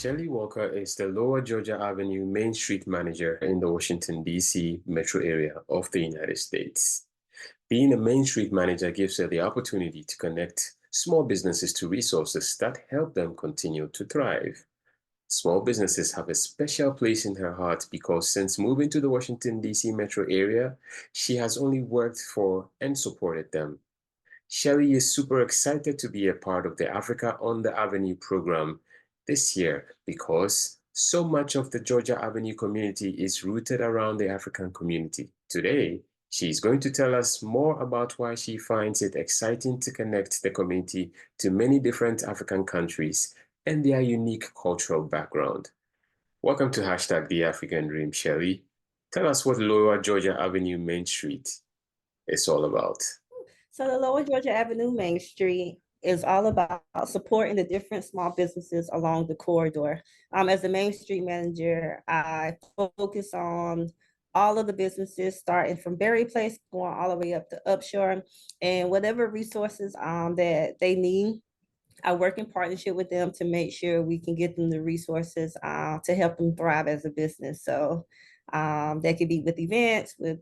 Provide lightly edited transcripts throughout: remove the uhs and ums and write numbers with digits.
Chellee Walker is the Lower Georgia Avenue Main Street Manager in the Washington, D.C. metro area of the United States. Being a Main Street Manager gives her the opportunity to connect small businesses to resources that help them continue to thrive. Small businesses have a special place in her heart because since moving to the Washington, D.C. metro area, she has only worked for and supported them. Chellee is super excited to be a part of the Africa on the Avenue program this year because so much of the Georgia Avenue community is rooted around the African community. Today, she's going to tell us more about why she finds it exciting to connect the community to many different African countries and their unique cultural background. Welcome to #The African Dream, Chellee. Tell us what Lower Georgia Avenue Main Street is all about. So the Lower Georgia Avenue Main Street is all about supporting the different small businesses along the corridor. As a Main Street manager, I focus on all of the businesses starting from Berry Place, going all the way up to Upshore, and whatever resources that they need. I work in partnership with them to make sure we can get them the resources to help them thrive as a business. So that could be with events, with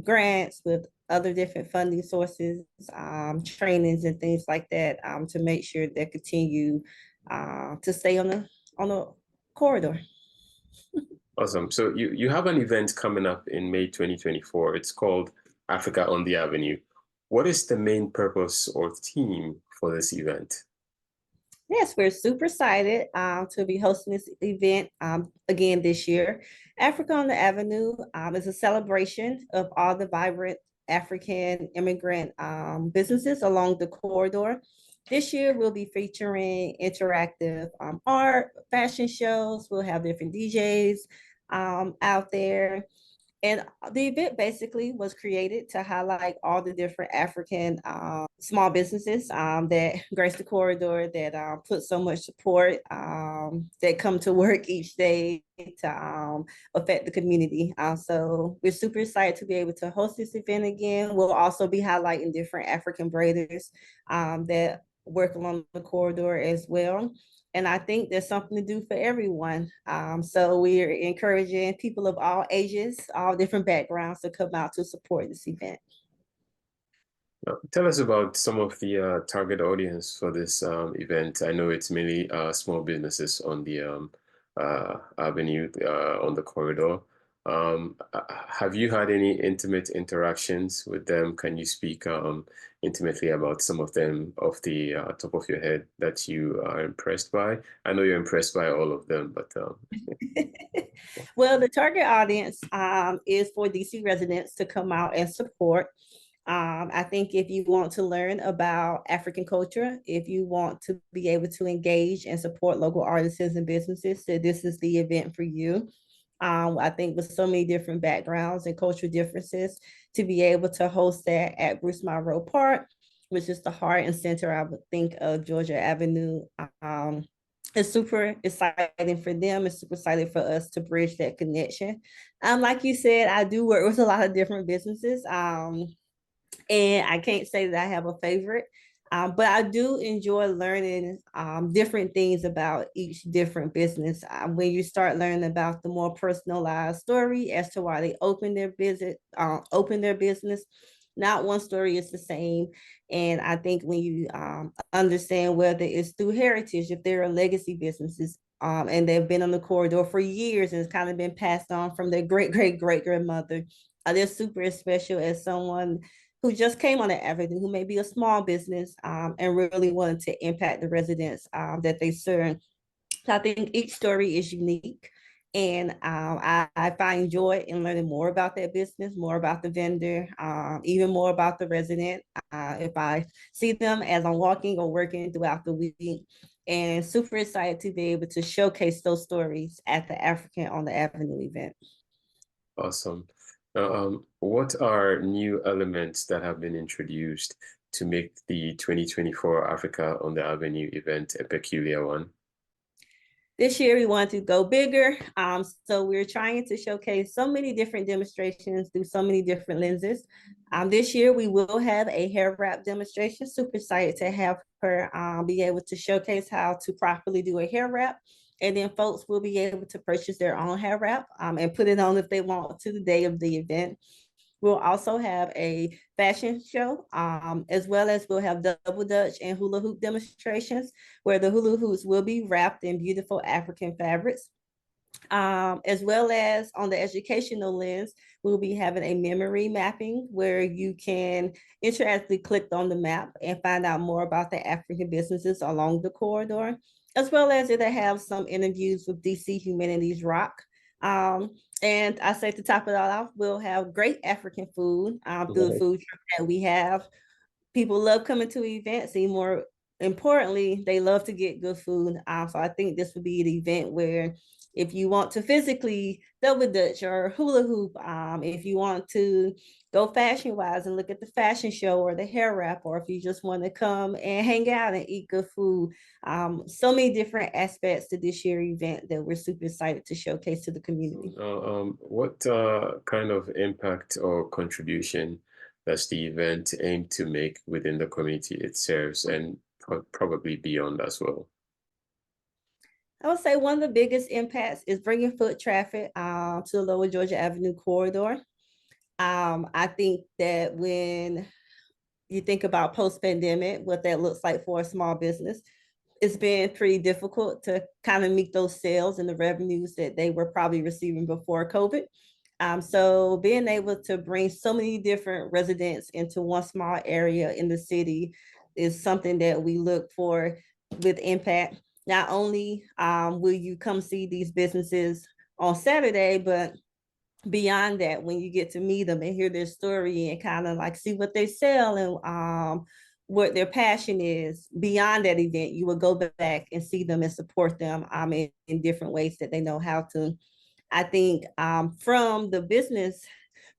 grants, with other different funding sources, trainings and things like that to make sure they continue to stay on the corridor. Awesome. So you have an event coming up in May 2024. It's called Africa on the Avenue. What is the main purpose or theme for this event? Yes, we're super excited to be hosting this event again this year. Africa on the Avenue is a celebration of all the vibrant African immigrant businesses along the corridor. This year, we'll be featuring interactive art, fashion shows. We'll have different DJs out there. And the event basically was created to highlight all the different African small businesses that grace the corridor, that put so much support, that come to work each day to affect the community. So we're super excited to be able to host this event again. We'll also be highlighting different African braiders that work along the corridor as well. And I think there's something to do for everyone. So we're encouraging people of all ages, all different backgrounds to come out to support this event. Tell us about some of the target audience for this event. I know it's mainly small businesses on the avenue, on the corridor. Have you had any intimate interactions with them? Can you speak intimately about some of them off the top of your head that you are impressed by? I know you're impressed by all of them, but well, the target audience is for DC residents to come out and support. I think if you want to learn about African culture, if you want to be able to engage and support local artisans and businesses, so this is the event for you. I think with so many different backgrounds and cultural differences, to be able to host that at Bruce Monroe Park, which is the heart and center, I would think, of Georgia Avenue. It's super exciting for them. It's super exciting for us to bridge that connection. Like you said, I do work with a lot of different businesses. And I can't say that I have a favorite, but I do enjoy learning different things about each different business. When you start learning about the more personalized story as to why they open their business, not one story is the same. And I think when you understand whether it's through heritage, if there are legacy businesses, and they've been on the corridor for years and it's kind of been passed on from their great grandmother, they're super special as someone who just came on the avenue, who may be a small business and really wanted to impact the residents that they serve. So I think each story is unique. And I find joy in learning more about that business, more about the vendor, even more about the resident. If I see them as I'm walking or working throughout the week, and super excited to be able to showcase those stories at the African on the Avenue event. awesome. What are new elements that have been introduced to make the 2024 Africa on the Avenue event a peculiar one? This year we wanted to go bigger. So we're trying to showcase so many different demonstrations through so many different lenses. This year we will have a hair wrap demonstration. Super excited to have her be able to showcase how to properly do a hair wrap. And then folks will be able to purchase their own hair wrap and put it on if they want to the day of the event. We'll also have a fashion show, as well as we'll have double dutch and hula hoop demonstrations where the hula hoops will be wrapped in beautiful African fabrics. As well as on the educational lens, we'll be having a memory mapping where you can interactively click on the map and find out more about the African businesses along the corridor, as well as it'll have some interviews with DC Humanities Rock. And I say to top it all off, we'll have great African food through the Right. food truck that we have. People love coming to events, and more importantly, they love to get good food. So I think this would be an event where if you want to physically double dutch or hula hoop, if you want to go fashion wise and look at the fashion show or the hair wrap, or if you just want to come and hang out and eat good food, so many different aspects to this year event that we're super excited to showcase to the community. What kind of impact or contribution does the event aim to make within the community it serves and probably beyond as well? I would say one of the biggest impacts is bringing foot traffic to the Lower Georgia Avenue corridor. I think that when you think about post-pandemic, what that looks like for a small business, it's been pretty difficult to kind of meet those sales and the revenues that they were probably receiving before COVID. So being able to bring so many different residents into one small area in the city is something that we look for with impact. Not only will you come see these businesses on Saturday, but beyond that, when you get to meet them and hear their story and kind of like see what they sell and what their passion is, beyond that event, you will go back and see them and support them in different ways that they know how to. I think from the business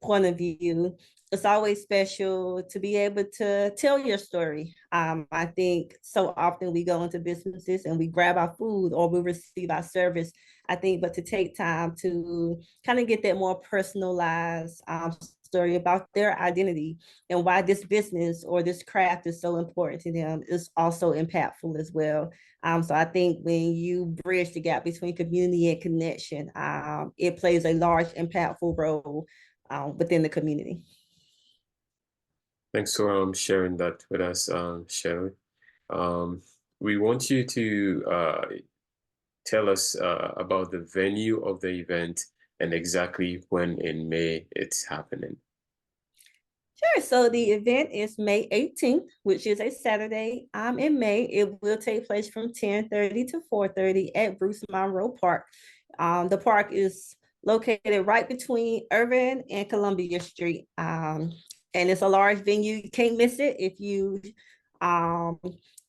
point of view, it's always special to be able to tell your story. I think so often we go into businesses and we grab our food or we receive our service. I think, but to take time to kind of get that more personalized story about their identity and why this business or this craft is so important to them is also impactful as well. So I think when you bridge the gap between community and connection, it plays a large, impactful role within the community. Thanks for sharing that with us, Chellee. We want you to tell us about the venue of the event and exactly when in May it's happening. Sure. So the event is May 18th, which is a Saturday in May. It will take place from 10:30 to 4:30 at Bruce Monroe Park. The park is located right between Irvin and Columbia Street. And it's a large venue. You can't miss it if you um,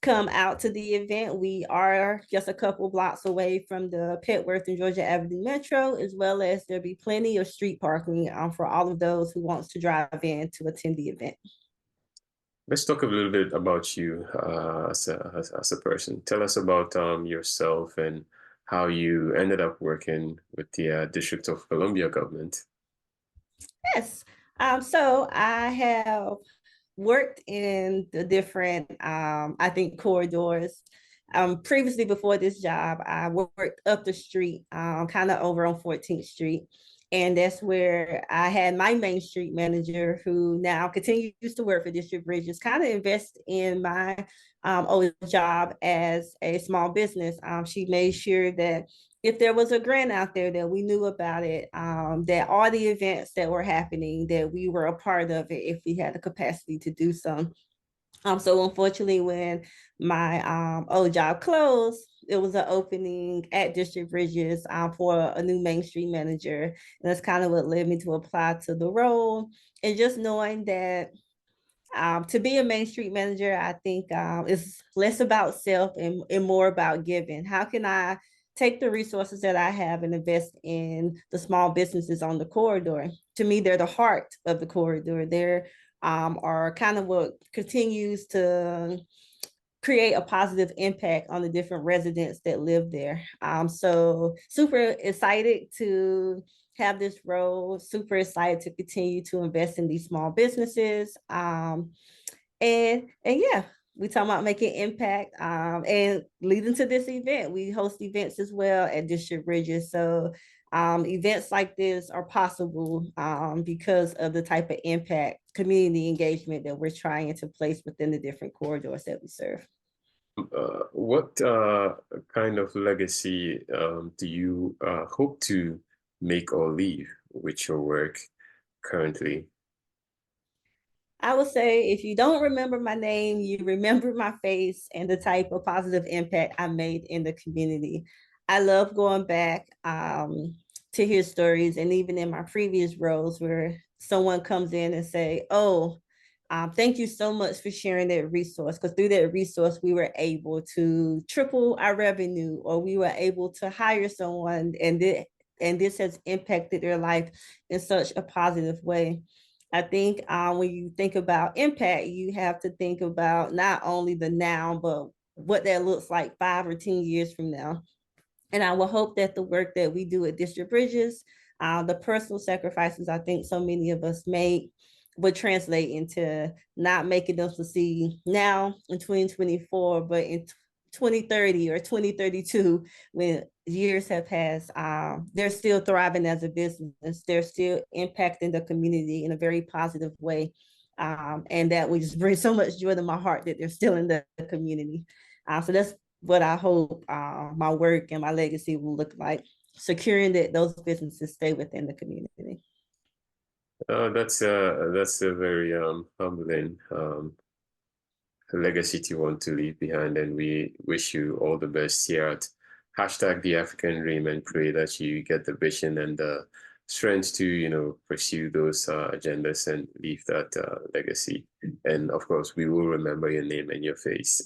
come out to the event. We are just a couple blocks away from the Petworth and Georgia Avenue Metro, as well as there'll be plenty of street parking for all of those who wants to drive in to attend the event. Let's talk a little bit about you as a person. Tell us about yourself and how you ended up working with the District of Columbia government. Yes. So I have worked in the different, I think, corridors. Previously, before this job, I worked up the street, kind of over on 14th Street. And that's where I had my Main Street manager, who now continues to work for District Bridges, kind of invest in my old job as a small business. She made sure that if there was a grant out there that we knew about it, that all the events that were happening, that we were a part of it if we had the capacity to do so. So unfortunately, when my old job closed, it was an opening at District Bridges for a new Main Street manager. And that's kind of what led me to apply to the role. And just knowing that to be a Main Street manager, I think is less about self and more about giving. How can I take the resources that I have and invest in the small businesses on the corridor? To me, they're the heart of the corridor. They're are kind of what continues to create a positive impact on the different residents that live there. So super excited to have this role, super excited to continue to invest in these small businesses. And yeah, we talking about making impact, and leading to this event. We host events as well at District Bridges. So events like this are possible because of the type of impact, community engagement that we're trying to place within the different corridors that we serve. What kind of legacy do you hope to make or leave with your work currently? I would say if you don't remember my name, you remember my face and the type of positive impact I made in the community. I love going back to hear stories, and even in my previous roles where someone comes in and say, "Oh, thank you so much for sharing that resource," because through that resource we were able to triple our revenue, or we were able to hire someone, and this has impacted their life in such a positive way. I think when you think about impact, you have to think about not only the now, but what that looks like 5 or 10 years from now. And I will hope that the work that we do at District Bridges, the personal sacrifices I think so many of us make, would translate into not making them succeed now in 2024, but in 2030 or 2032, when years have passed, they're still thriving as a business. They're still impacting the community in a very positive way. And that would just bring so much joy to my heart that they're still in the community. So that's what I hope my work and my legacy will look like, securing that those businesses stay within the community. That's a very humbling legacy to want to leave behind, and we wish you all the best here at hashtag the African Dream, and pray that you get the vision and the strength to pursue those agendas and leave that legacy. And of course, we will remember your name and your face.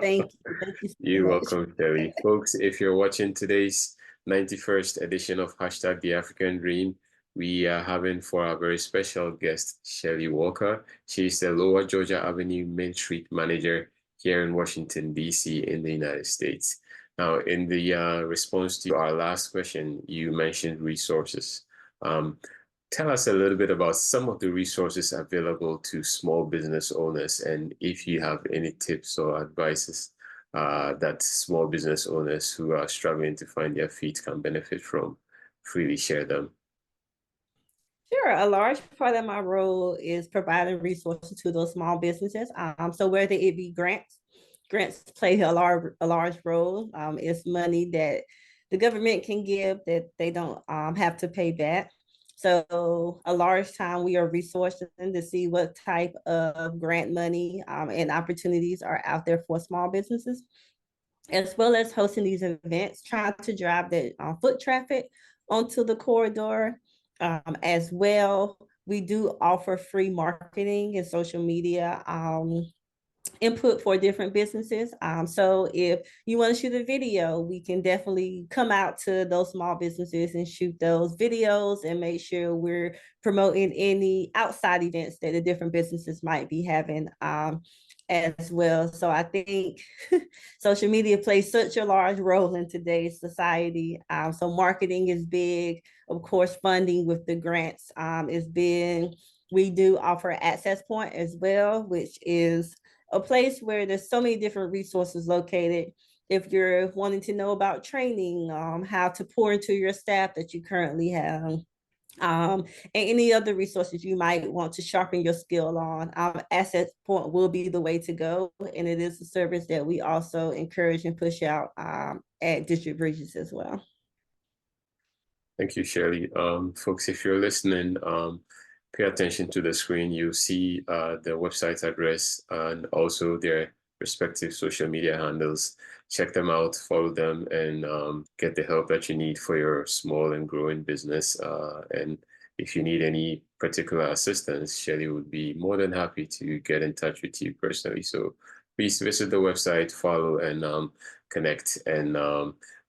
Thank you. Thank you so You're much. welcome, Chellee. Folks, if you're watching today's 91st edition of hashtag the African Dream, we are having for our very special guest, Chellee Walker. She's the Lower Georgia Avenue Main Street Manager here in Washington, D.C. in the United States. Now, in the response to our last question, you mentioned resources. Tell us a little bit about some of the resources available to small business owners, and if you have any tips or advices that small business owners who are struggling to find their feet can benefit from, freely share them. Sure. A large part of my role is providing resources to those small businesses. So whether it be grants play a large role. It's money that the government can give that they don't have to pay back. So a large time we are resourcing to see what type of grant money and opportunities are out there for small businesses, as well as hosting these events, trying to drive the foot traffic onto the corridor as well. We do offer free marketing and social media input for different businesses. So if you want to shoot a video, we can definitely come out to those small businesses and shoot those videos and make sure we're promoting any outside events that the different businesses might be having as well. So I think social media plays such a large role in today's society. So marketing is big. Of course, funding with the grants is big. We do offer Access Point as well, which is a place where there's so many different resources located. If you're wanting to know about training, how to pour into your staff that you currently have, and any other resources you might want to sharpen your skill on, Access Point will be the way to go. And it is a service that we also encourage and push out at District Bridges as well. Thank you, Chellee. Folks, if you're listening, pay attention to the screen. You'll see the website address and also their respective social media handles. Check them out, follow them, and get the help that you need for your small and growing business. And if you need any particular assistance, Chellee would be more than happy to get in touch with you personally. So please visit the website, follow, and connect. And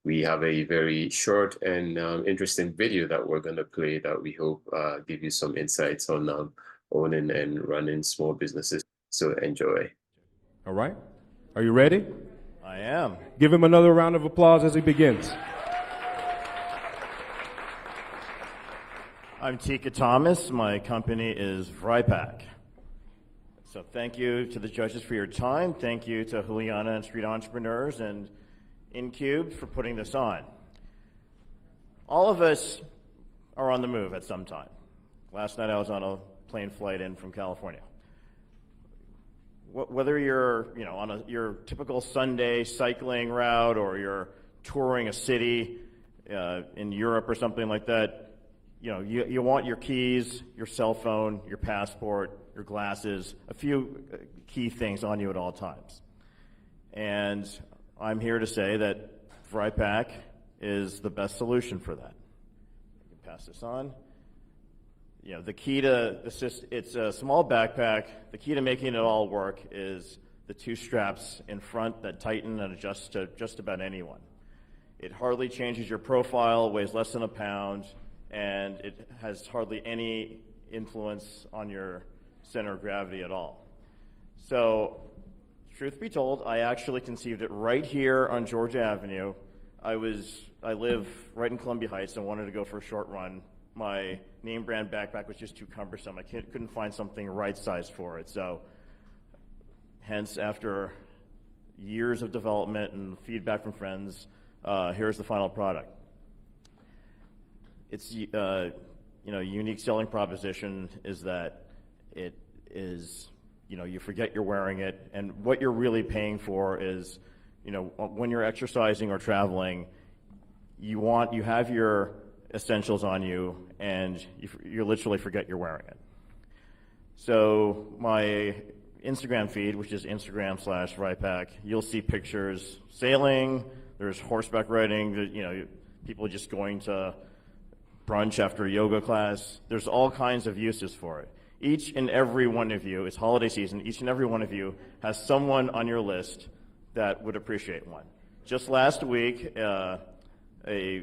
we have a very short and interesting video that we're going to play that we hope give you some insights on owning and running small businesses. So enjoy. All right. Are you ready? I am. Give him another round of applause as he begins. I'm Tika Thomas. My company is Vrypack. So thank you to the judges for your time. Thank you to Juliana and Street Entrepreneurs and InCube for putting this on. All of us are on the move at some time. Last night I was on a plane flight in from California. Whether you're on your typical Sunday cycling route or you're touring a city in Europe or something like that, you want your keys, your cell phone, your passport, your glasses, a few key things on you at all times. And I'm here to say that VRIPAC is the best solution for that. You can pass this on. The key to it's a small backpack. The key to making it all work is the two straps in front that tighten and adjust to just about anyone. It hardly changes your profile, weighs less than a pound, and it has hardly any influence on your center of gravity at all. So, truth be told, I actually conceived it right here on Georgia Avenue. I live right in Columbia Heights and wanted to go for a short run. My name brand backpack was just too cumbersome. I couldn't find something right size for it. So, hence, after years of development and feedback from friends, here's the final product. It's unique selling proposition is that it is, you forget you're wearing it, and what you're really paying for is, when you're exercising or traveling, you have your essentials on you, and you literally forget you're wearing it. So my Instagram feed, which is Instagram/VRIPAC, you'll see pictures sailing, there's horseback riding, people just going to brunch after a yoga class. There's all kinds of uses for it. Each and every one of you, it's holiday season, each and every one of you has someone on your list that would appreciate one. Just last week, a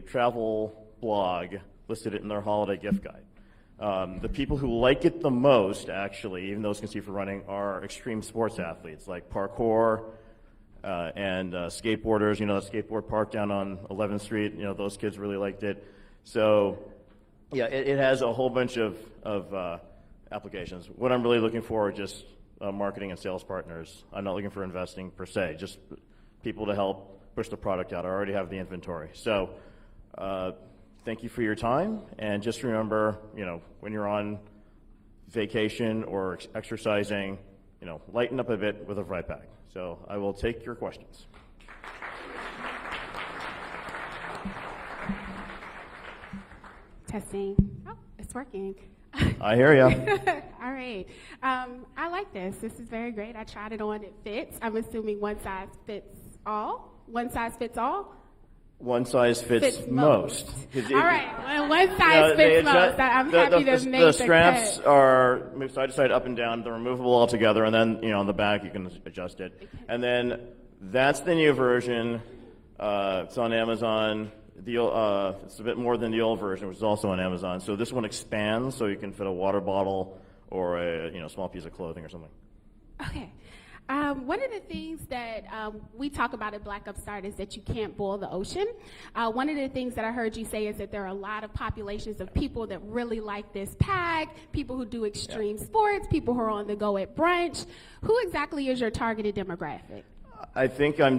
travel blog listed it in their holiday gift guide. The people who like it the most, actually, even though it's conceived for running, are extreme sports athletes like parkour and skateboarders. The skateboard park down on 11th Street, those kids really liked it. So, yeah, it has a whole bunch of applications. What I'm really looking for are just marketing and sales partners. I'm not looking for investing per se, just people to help push the product out. I already have the inventory. So thank you for your time, and just remember, when you're on vacation or exercising, lighten up a bit with a VRIPAC. So I will take your questions. Testing. Oh, it's working. I hear you. All right. I like this. This is very great. I tried it on. It fits. I'm assuming one size fits all. One size fits all. One size fits most. All right. Well, one size fits most. I'm happy to make the straps are moved side to side, up and down. They're removable altogether, and then on the back you can adjust it. And then that's the new version. It's on Amazon. It's a bit more than the old version, which is also on Amazon. So this one expands, so you can fit a water bottle or a small piece of clothing or something. Okay. One of the things that we talk about at Black Upstart is that you can't boil the ocean. One of the things that I heard you say is that there are a lot of populations of people that really like this pack, people who do extreme sports, people who are on the go at brunch. Who exactly is your targeted demographic? I think I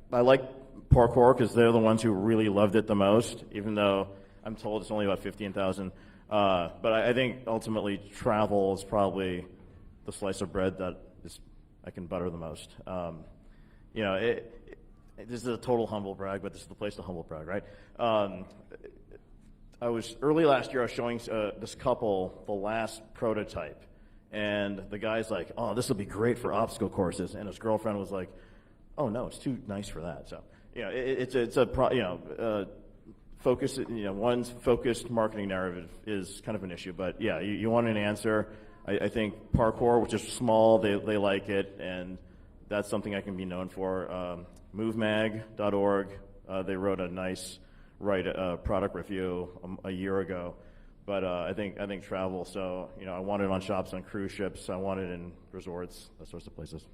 like parkour because they're the ones who really loved it the most, even though I'm told it's only about 15,000. But I think ultimately travel is probably the slice of bread that I can butter the most. This is a total humble brag, but this is the place to humble brag, right? Early last year, I was showing this couple the last prototype, and the guy's like, "Oh, this will be great for obstacle courses," and his girlfriend was like, "Oh no, it's too nice for that." So, focus. One's focused marketing narrative is kind of an issue, but yeah, you want an answer. I think parkour, which is small, they like it, and that's something I can be known for. MoveMag.org, they wrote a nice product review a year ago, but I think travel. So I want it on shops on cruise ships. I want it in resorts, those sorts of places.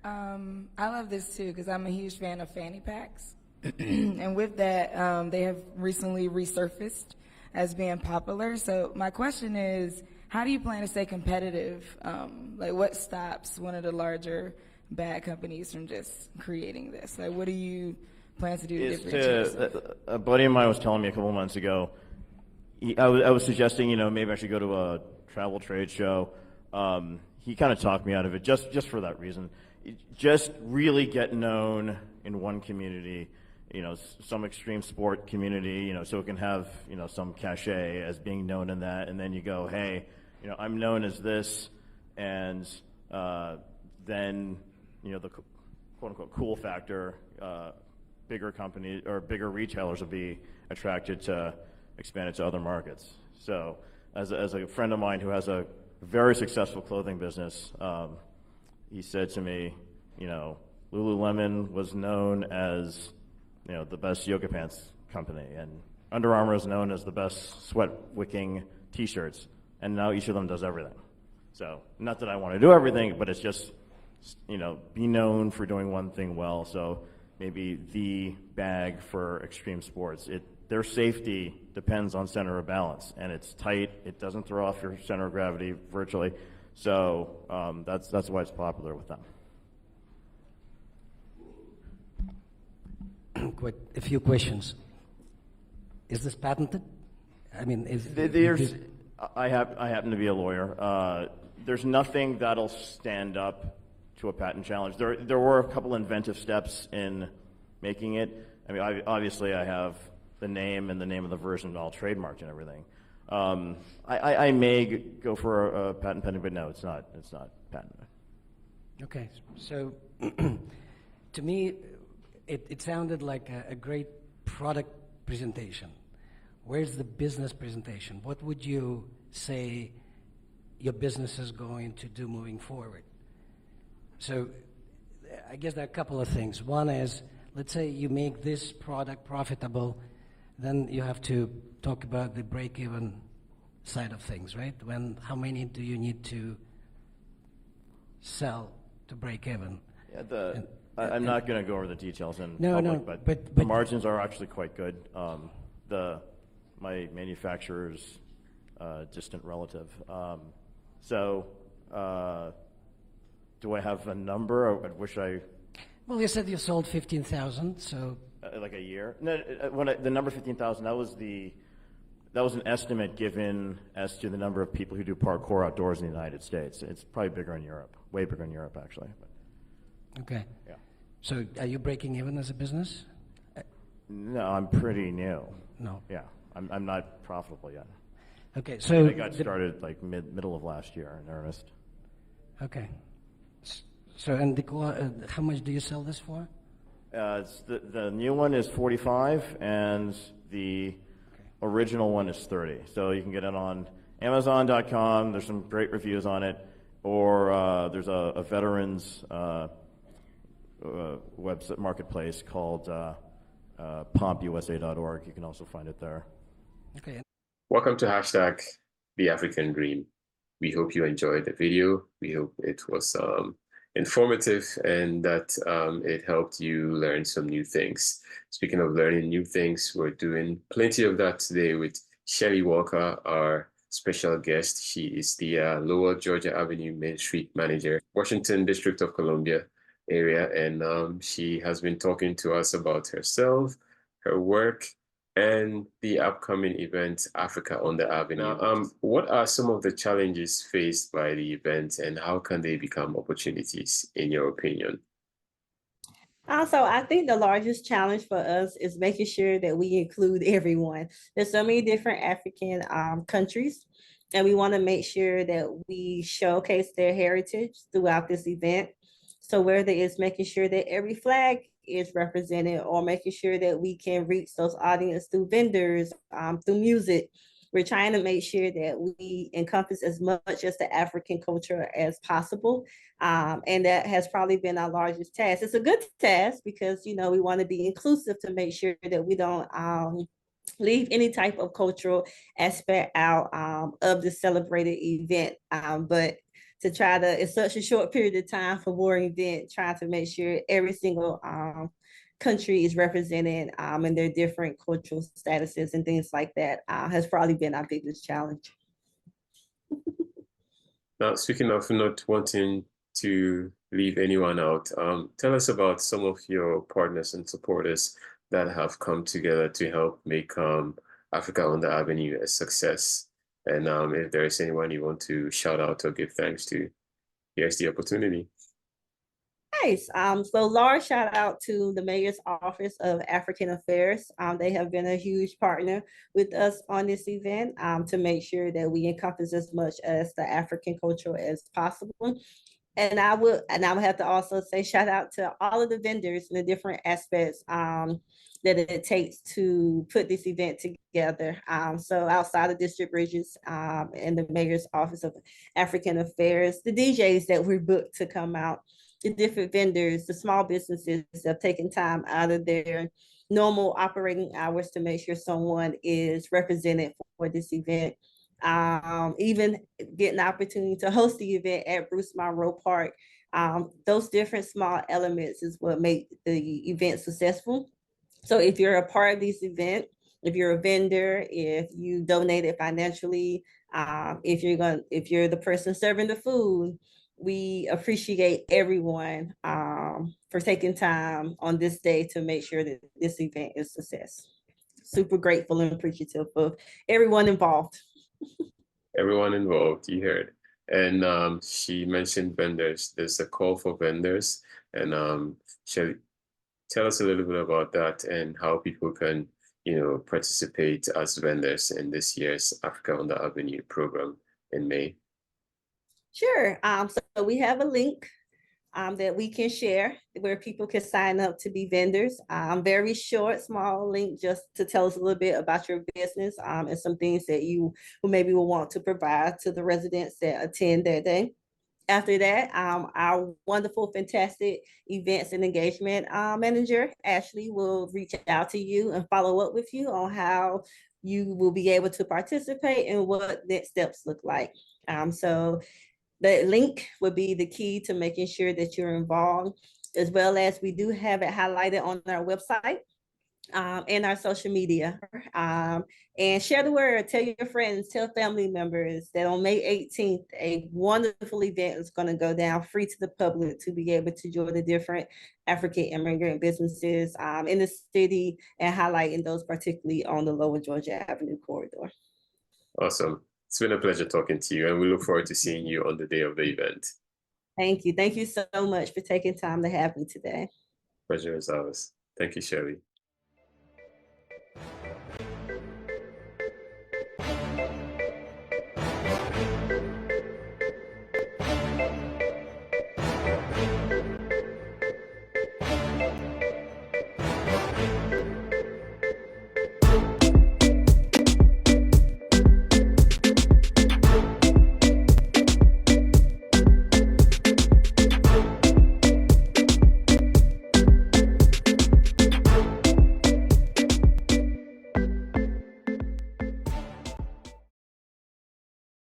I love this too because I'm a huge fan of fanny packs, and with that, they have recently resurfaced as being popular. So my question is, how do you plan to stay competitive? Like, what stops one of the larger bag companies from just creating this? Like, what do you plan to do to differentiate yourself? A buddy of mine was telling me a couple months ago, I was suggesting, maybe I should go to a travel trade show. He kind of talked me out of it just for that reason. Just really get known in one community, some extreme sport community, so it can have, some cachet as being known in that. And then you go, hey, I'm known as this, and then, the quote unquote cool factor, bigger companies or bigger retailers will be attracted to expand it to other markets. So as a friend of mine who has a very successful clothing business, he said to me, Lululemon was known as, the best yoga pants company, and Under Armour is known as the best sweat-wicking T-shirts, and now each of them does everything. So, not that I want to do everything, but it's just, be known for doing one thing well. So maybe the bag for extreme sports, their safety depends on center of balance, and it's tight. It doesn't throw off your center of gravity virtually. So that's why it's popular with them. Quite a few questions. Is this patented? I mean, I happen to be a lawyer. There's nothing that'll stand up to a patent challenge. There were a couple inventive steps in making it. I mean, obviously I have the name and the name of the version all trademarked and everything. I may go for a patent pending, but no, it's not patented. Okay, so to me, it sounded like a great product presentation. Where's the business presentation? What would you say your business is going to do moving forward? So I guess there are a couple of things. One is, let's say you make this product profitable, then you have to talk about the break-even side of things, right? How many do you need to sell to break even? Yeah, I'm not going to go over the details in public, but the margins are actually quite good. My manufacturer's distant relative. Do I have a number? I wish I... Well, you said you sold 15,000, so... like a year? No, the number 15,000, that was an estimate given as to the number of people who do parkour outdoors in the United States. It's probably bigger in Europe, way bigger in Europe, actually. Okay. Yeah. So are you breaking even as a business? No, I'm pretty new. No. Yeah, I'm not profitable yet. Okay, so... I got started like middle of last year in earnest. Okay. So, and how much do you sell this for? The new one is 45, and the original one is 30. So you can get it on Amazon.com. There's some great reviews on it, or there's a veterans website marketplace called pompusa.org. You can also find it there. Okay. Welcome to hashtag The African Dream. We hope you enjoyed the video. We hope it was informative and that it helped you learn some new things. Speaking of learning new things, we're doing plenty of that today with Chellee Walker, our special guest. She is the Lower Georgia Avenue Main Street Manager, Washington District of Columbia area, and she has been talking to us about herself, her work, and the upcoming event, Africa on the Avenue. What are some of the challenges faced by the event, and how can they become opportunities, in your opinion? Also, I think the largest challenge for us is making sure that we include everyone. There's so many different African countries, and we want to make sure that we showcase their heritage throughout this event. So whether it's making sure that every flag is represented, or making sure that we can reach those audience through vendors, through music, we're trying to make sure that we encompass as much as the African culture as possible. And that has probably been our largest task. It's a good task because, we want to be inclusive to make sure that we don't leave any type of cultural aspect out of the celebrated event. But to try to, it's such a short period of time for one event, trying to make sure every single country is represented and their different cultural statuses and things like that has probably been our biggest challenge. Now, speaking of not wanting to leave anyone out, tell us about some of your partners and supporters that have come together to help make Africa on the Avenue a success. And if there is anyone you want to shout out or give thanks to, here's the opportunity. Nice. So large shout out to the Mayor's Office of African Affairs. They have been a huge partner with us on this event to make sure that we encompass as much as the African culture as possible. And I would have to also say shout out to all of the vendors and the different aspects that it takes to put this event together. So outside of District Bridges and the Mayor's Office of African Affairs, the DJs that we booked to come out, the different vendors, the small businesses that have taken time out of their normal operating hours to make sure someone is represented for this event. Even getting the opportunity to host the event at Bruce Monroe Park. Those different small elements is what make the event successful. So if you're a part of this event, if you're a vendor, if you donated financially, if you're the person serving the food, we appreciate everyone for taking time on this day to make sure that this event is a success. Super grateful and appreciative of everyone involved. Everyone involved, you heard. And she mentioned vendors. There's a call for vendors. And Chellee, tell us a little bit about that and how people can, participate as vendors in this year's Africa on the Avenue program in May. Sure. So we have a link that we can share where people can sign up to be vendors. Very short, small link just to tell us a little bit about your business and some things that you maybe will want to provide to the residents that attend that day. After that, our wonderful, fantastic events and engagement manager, Ashley, will reach out to you and follow up with you on how you will be able to participate and what next steps look like. So the link would be the key to making sure that you're involved, as well as we do have it highlighted on our website and our social media. And share the word, tell your friends, tell family members that on May 18th, a wonderful event is going to go down free to the public to be able to join the different African immigrant businesses in the city and highlighting those particularly on the Lower Georgia Avenue corridor. Awesome. It's been a pleasure talking to you, and we look forward to seeing you on the day of the event. Thank you. Thank you so much for taking time to have me today. Pleasure is ours. Thank you, Chellee.